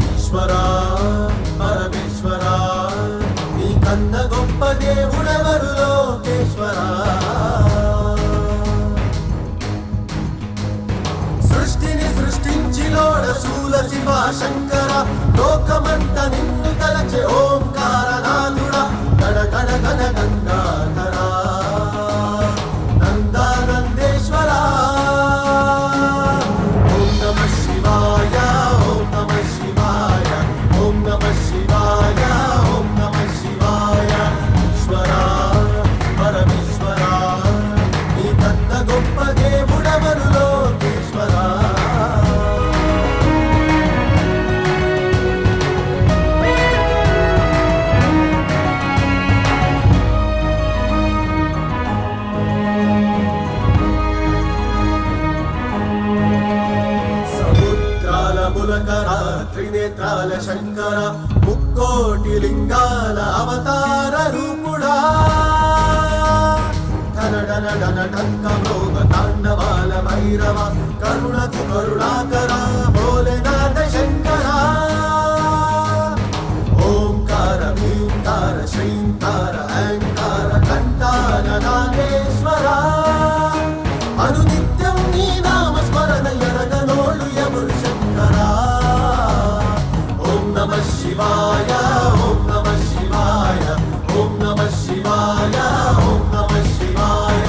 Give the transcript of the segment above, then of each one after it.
ఈశ్వరా పరమేశ్వరా నీ కన్న గొప్ప దేవుడెవరు లోకేశ్వరా. సృష్టిని సృష్టించిలోడ శూల శివ శంకర లోకమంత నిన్ను తలచే ఓంకార నాదుడా గణ గణ గణ గంగాధరా నందానందేశ్వరా. ఓం నమ శివాయ ఓం నమ శివాయ ఓం నమ శివాయ ఓం నమ శివాయ. ఈశ్వరా పరమేశ్వరా నీ కన్న గొప్ప దేవుడెవరు లోకేశ్వరా. త్రినేత్రాల శంకర ముక్కోటి లింగాల అవతార రూపుడా ధనడన డన ఢంక మృగ తాండవాల భైరవ కరుణకు కరుణాకర భోలేనాథ శంకర. ఓంకార భీంకార శ్రీంకార ఐంకార కంఠాన నాగేశ్వర అనునిత్యం నీ నామ స్మరణ ఎరగనోళ్ళు ఎవరు శంకరా. ఓం నమ శివాయ ఓం నమ శివాయ ఓం నమ శివాయ ఓం నమ శివాయ.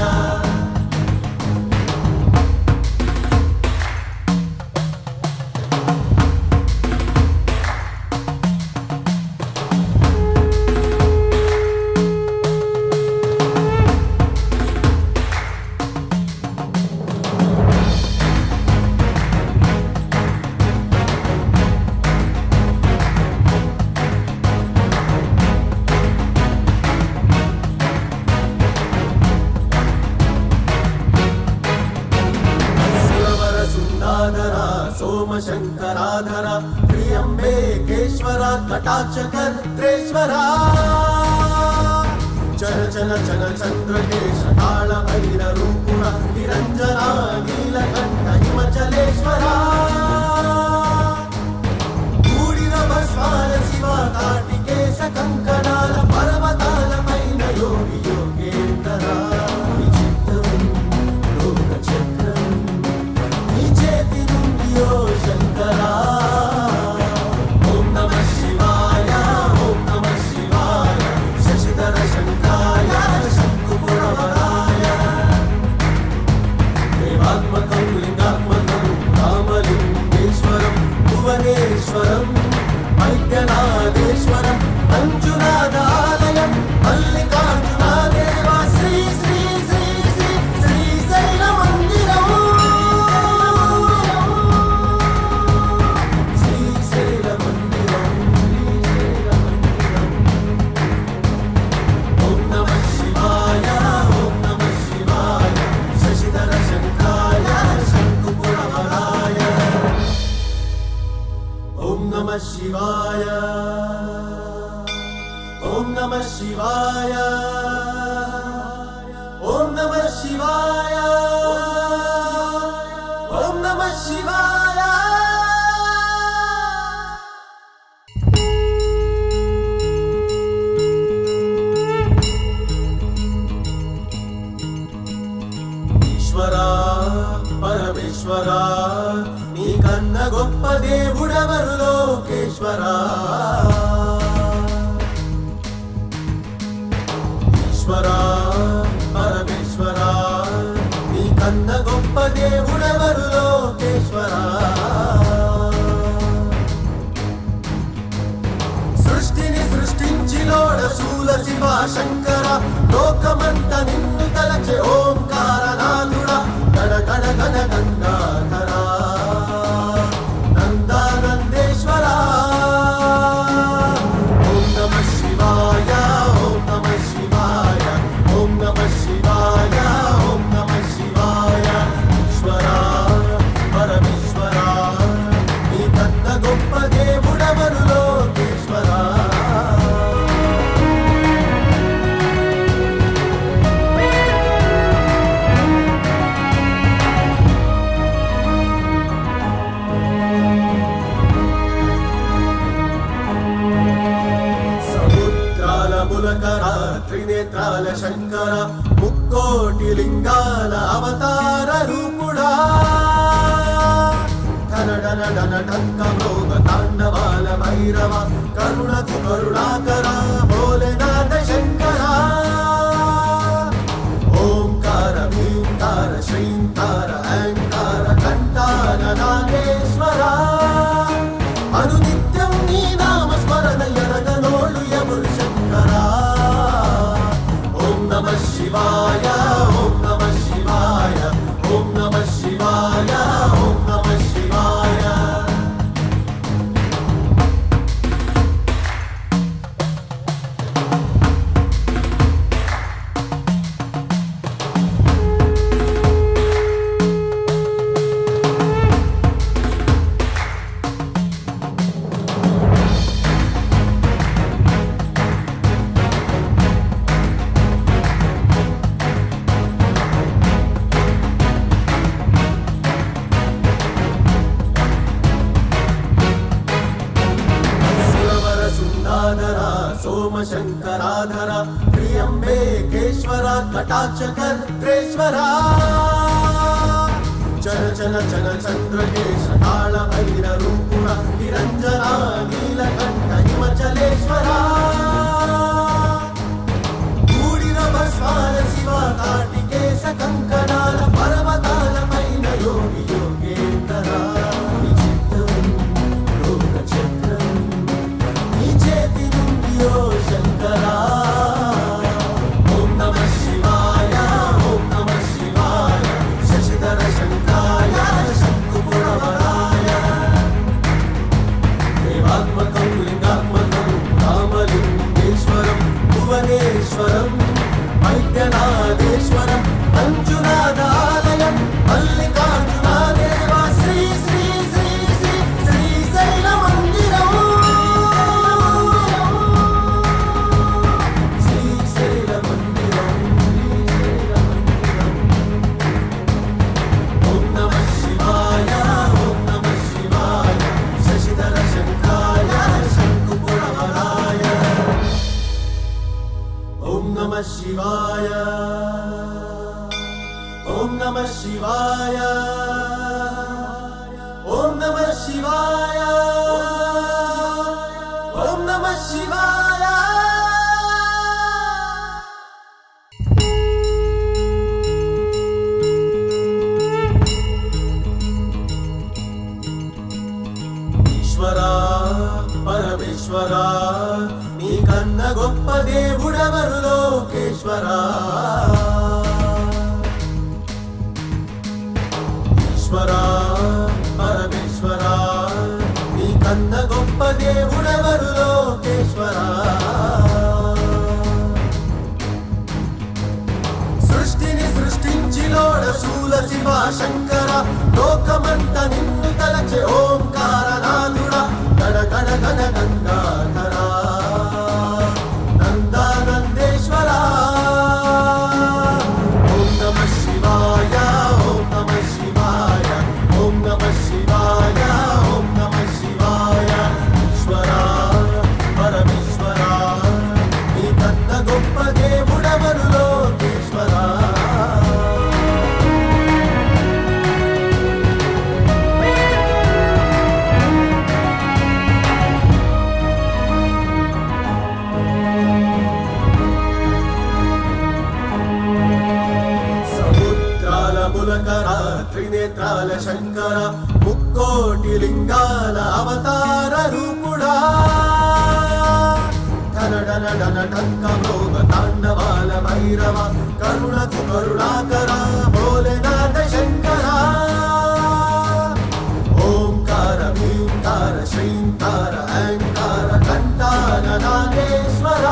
సోమశంకరాధర ప్రియంబేకేశ్వర కటాక్షకర్త్రేశ్వర చల చల చల చంద్రకేశ కాళ భైర రూపుణ నిరంజన నీలకంఠ హిమచలేశ్వర. కూడిన భస్మాల శివ కాటికేశ కంకణాల పర్వతాల పైన యోగి యోగేంద్ర విచిత్రం లోక చక్రం నీ చేతి శంకరా. ఓం నమ శివాయ ఓం నమ శివాయ శశిధర శంకాయ శంకుపురవరాయ. దేవాత్మకం లింగాత్మకం రామలింగేశ్వరం భువనేశ్వరం వైద్యనాథేశ్వరం మంజునాథాలయం మల్లికార్జున దేవ శ్రీ శ్రీ శ్రీ శ్రీ శ్రీశైల మందిరం. శివాయ ఓం నమ శివాయ ఓం నమ శివాయ ఓం నమ శివాయ. ఈశ్వరా పరమేశ్వరా నీ కన్న గొప్ప దేవుడెవరు లోకేశ్వరా. ఈశ్వరా పరమేశ్వరా నీ కన్న గొప్ప దేవుడెవరు లోకేశ్వరా. సృష్టిని సృష్టించిలోడ శూల శివ శంకర లోకమంత నిన్ను తలచే ఓంకార నాదుడా గణ గణ గణ గంగాధరా నందానందేశ్వరా. ఓం నమ శివాయ ఓం నమ శివాయ ఓం నమ శివాయ ఓం నమ శివాయ. ఈశ్వరా పరమేశ్వరా నీ కన్న గొప్ప దేవుడెవరు లోకేశ్వరా. ముక్కోటి లింగాల అవతార రూపుడా ధనడన డన ఢంక మృగ తాండవాల భైరవ కరుణకు కరుణాకర భోలేనాథ శంకర ఓంకార భీంకార శ్రీంకార ఐంకార కంఠాన నాగేశ్వర అనునిత్యం నీ నామ స్మరణ ఎరగనోళ్ళు ఎవరు శంకర ఓం నమ శివాయ ఓం నమ శివాయ ఓం నమ శివాయ ఓం నమ శివాయ सोमशंकराधर त्र्यंबकेश्वर कटाक्षकर्त्रेश्वर चल चल चल चंद्रकेश काल भैररूपुर निरंजना नीलकंठ हिमचलेश्वर गूडिन भस्माल शिव कार्तिकेश कंकणाल पर्वताल पैन योगी योगेंद्र శంకరా ఓం నమ శివాయ ఓం నమ శివాయ శశిధర శంకాయ శంకుపురవరాయ దేవాత్మకం లింగాత్మకం రామలింగేశ్వరం భువనేశ్వరం వైద్యనాథేశ్వరం మంజునాథాలయం మల్లికార్జునదేవ శ్రీ శ్రీ శ్రీ శ్రీ శ్రీశైల మందిరం शिवाय ओम नमः शिवाय ओम नमः शिवाय ओम नमः शिवाय ईश्वरा परमेश्वरा నీ కన్న గొప్ప దేవుడెవరు లోకేశ్వరా ఈశ్వరా పరమేశ్వరా నీ కన్న గొప్ప దేవుడెవరు లోకేశ్వరా సృష్టిని సృష్టించి లోడ శూల శివ శంకర లోకమంత నిన్ను తలచే ఓంకారనాథుడా గణ గణ గణ గంగాధరా త్రినేత్రాల శంకర ముక్కోటి లింగాల అవతార రూపుడా ధనడన డన ఢంక మృగ తాండవాల భైరవ కరుణకు కరుణాకర భోలేనాథ శంకర ఓంకార భీంకార శ్రీంకార ఐంకార కంఠాన నాగేశ్వర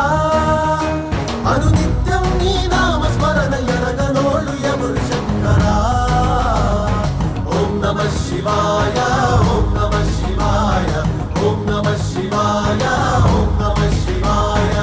అనునిత్యం నీ నామ స్మరణ ఎరగనోళ్ళు ఎవరు శంకర ఓం నమ శివాయ ఓం నమ శివాయ ఓం నమ శివాయ ఓం నమ శివాయ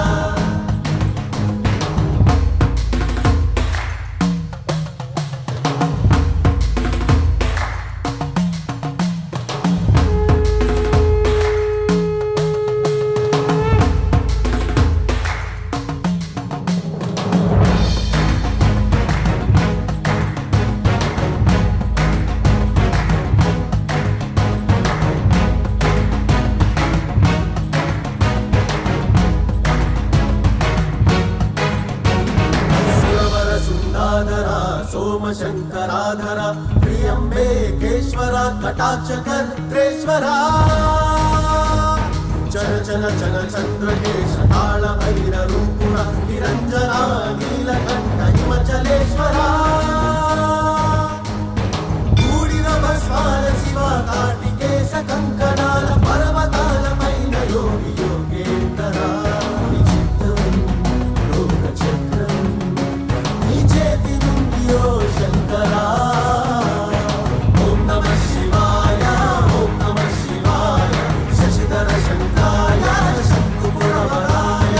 त्र्यम्बकेश्वर कटाक्षकर्त्रेश्वर चल चल चल चंद्रकेश कालभैररूपुर निरंजना नीलकंठ हिमचलेश्वरा కూడిన భస్మాల శివ కార్తికేశ కంకణాల పర్వతాల పైన యోగి యోగేంద్ర విచిత్రం లోక చక్రం నీ చేతి నుండి ఓ శంకరా ఓం నమః శివాయ ఓం నమః శివాయ శశిధర శంకాయ శంకుపురవరాయ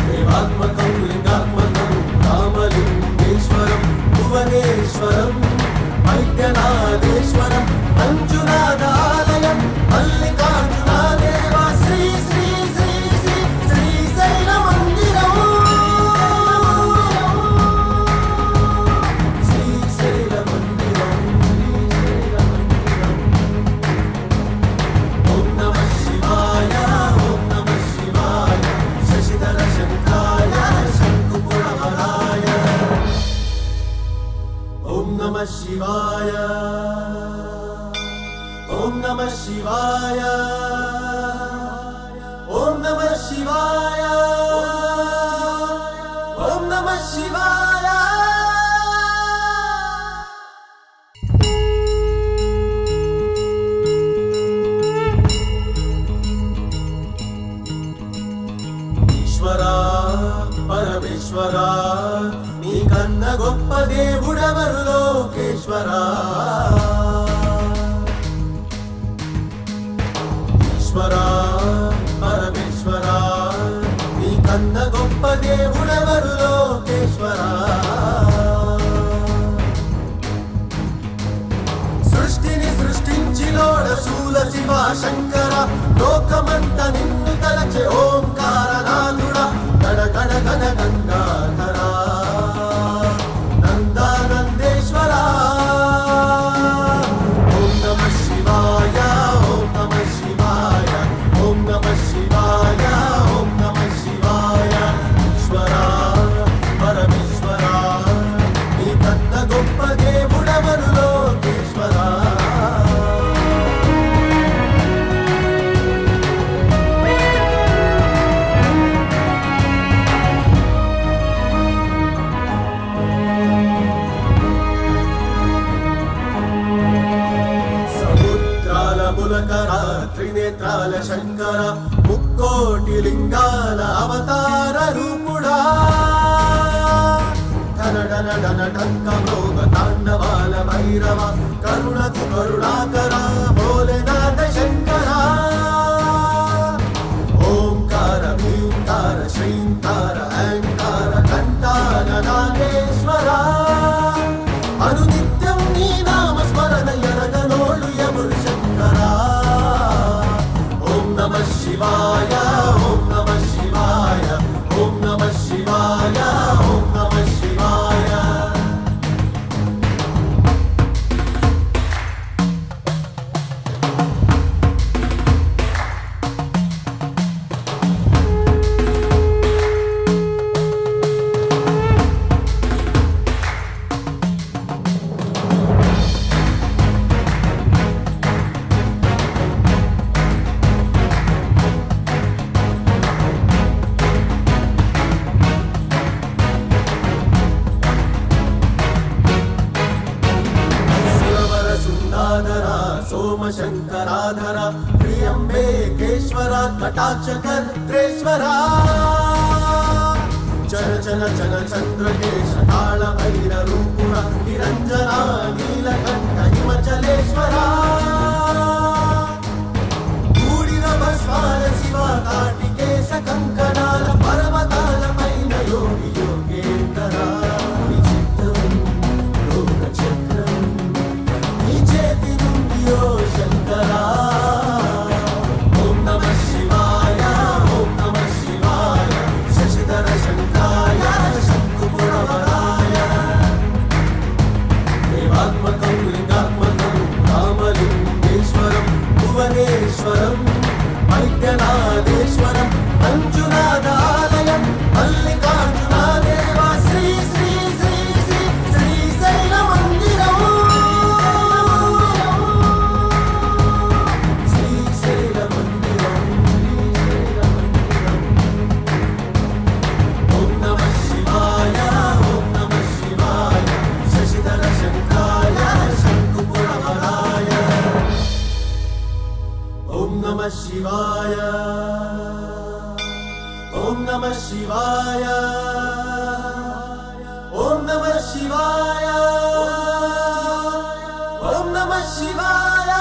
దేవాత్మకం లింగాత్మకం రామలింగేశ్వరం భువనేశ్వరం వైద్యనాథేశ్వరం మంజునాథాలయం మల్లికార్జున దేవ శ్రీ శ్రీ శ్రీ శ్రీ శ్రీశైల మందిరం శ్రీశైల మందిరం ఓం నమః శివాయ ఓం నమః శివాయ శశిధర శంకాయ శంకుపురవరాయ ఓం నమః శివాయ ఓం నమః శివాయ ఓం నమః శివాయ ఓం నమః శివాయ ఈశ్వరా పరమేశ్వరా నీ కన్న గొప్ప దేవుడెవరు లోకేశ్వరా ఈశ్వరా పరమేశ్వరా నీ కన్న గొప్ప దేవుడెవరు లోకేశ్వరా సృష్టిని సృష్టించినోడ శూల శివ శంకర లోకమంత నిన్ను తలచే ఓంకారనాథుడా గణ గణ గణ గంగాధరా నందానందేశ్వరా ఓం నమః శివాయ ఓం నమః శివాయ ఓం నమః శివాయ ఓం నమః శివాయ ఈశ్వరా పరమేశ్వరా నీ కన్న గొప్ప దేవుడెవరు లోకేశ్వరా సముద్రాల ములకర త్రినేత్రాల శంకర ముక్కోటి లింగాల అవతార రూపుడా ధనడన డన ఢంక మృగ తాండవాల భైరవ కరుణకు కరుణాకర భోలేనాథ శంకర ఓంకార భీంకార శ్రీంకార అహంకార కంఠాన నాగేశ్వర అనునిత్యం నీ నామ స్మరణ ఎరగనోళ్ళు ఎవరు శంకరా ఓం నమః శివాయ ఓం నమః శివాయ ఓం నమః శివాయ ఓం నమః శివాయ సురవర సుందాధర సోమశంకరాధర त्र्यम्बकेश्वर कटाक्षकर्त्रेश्वर चल चल चल चंद्रकेश कालभैररूपुर निरंजना नीलकंठ हिमचलेश्वरा కూడిన భస్మాల శివ కార్తికేశ కంకణాల పర్వతాల పైన యోగి యోగేంద్ర విచిత్రం లోక చక్రం నీ చేతి నుండి ఓ శంకరా ఓం నమః శివాయ ఓం నమః శివాయ శశిధర శంకాయ శంకుపురవరాయ దేవాత్మకం లింగాత్మకం రామలింగేశ్వరం భువనేశ్వరం వైద్యనాథేశ్వరం మంజునాథాలయం మల్లికార్జున దేవ శ్రీ శ్రీ శ్రీ శ్రీ శ్రీశైల మందిరం శివాయ ఓం నమః శివాయ ఓం నమః శివాయ ఓం నమః శివాయ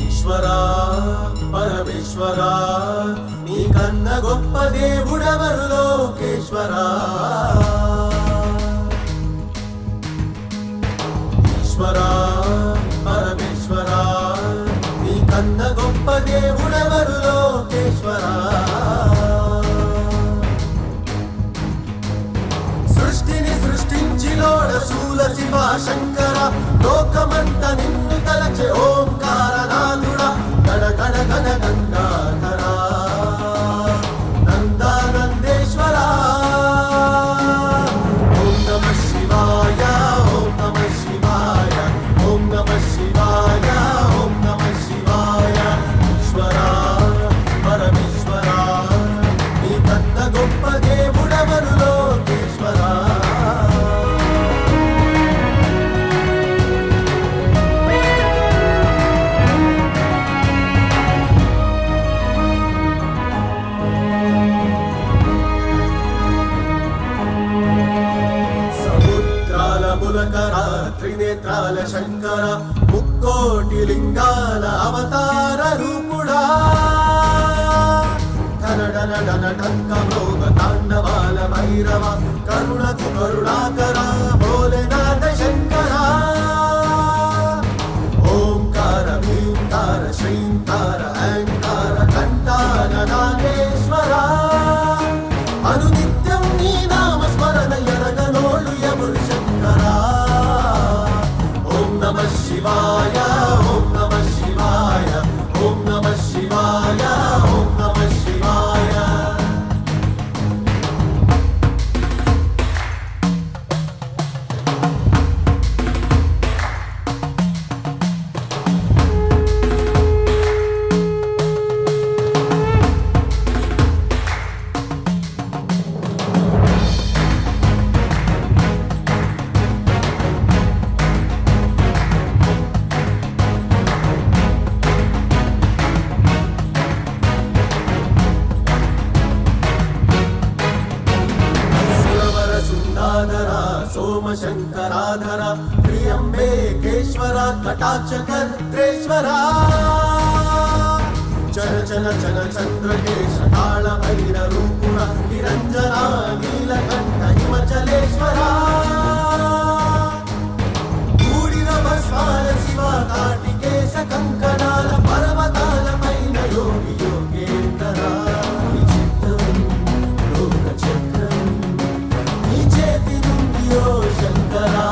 ఈశ్వరా పరమేశ్వరా నీకన్న గొప్ప దేవుడెవరు లోకేశ్వరా ఈశ్వరా పరమేశ్వరా నీకన్న గొప్ప దేవుడెవరు లోకేశ్వరా సృష్టిని సృష్టించిలోడ శూల శివ శంకర లోకమంత నిన్ను తలచే ఓంకార నాదుడా గణ గణ గణ గంగాధరా నందానందేశ్వరా ఓం నమః శివాయ ఓం నమః శివాయ ఓం నమః శివాయ ఓం నమః శివాయ ఈశ్వరా పరమేశ్వరా నీకన్న గొప్ప దేవుడెవరు లోకేశ్వరా త్రినేత్రాల శంకర ముక్కోటి లింగాల అవతార రూపుడా ధనడన డన ఢంక మృగ తాండవాల భైరవ కరుణకు కరుణాకర భోలేనాథ శంకర ఓంకార భీంకార శ్రీంకార అహంకార కంఠాన నాగేశ్వర అనునిత్యం నీ నామ స్మరణ ఎరగనోళ్ళు ఎవరు శంకరా ఓం నమః శివాయ ఓం నమః శివాయ ఓం నమః శివాయ ఓం నమః శివాయ సోమశంకరాధర త్రియంబేకేశ్వర కటాక్షకర్త్రేశ్వర చన చన చన చంద్రకేశ కాళ భైర రూపుర నిరంజన నీలకంఠ హిమచలేశ్వర గూడిన భస్మాల శివ కాటికేశ కంకణాల పర్వతాల పైన యోగి యోగేంద్ర శంకరా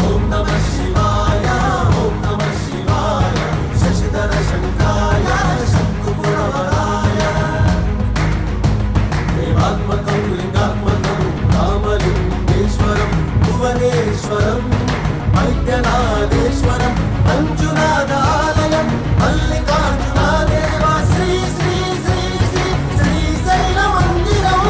ఓం నమః శివాయ ఓం నమః శివాయ శశిధర శంకాయ శంకుపురవరాయ దేవాత్మకం లింగాత్మకం రామలింగేశ్వరం భువనేశ్వరం వైద్యనాథేశ్వరం మంజునాథాలయం మల్లికార్జున దేవ శ్రీ శ్రీ శ్రీ శ్రీ శ్రీశైల మందిరం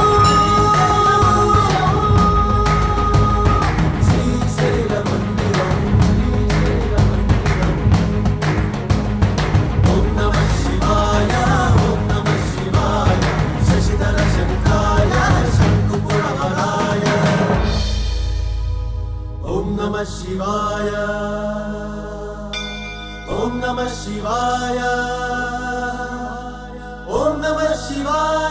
శివాయ ఓం నమః శివాయ ఓం నమః శివాయ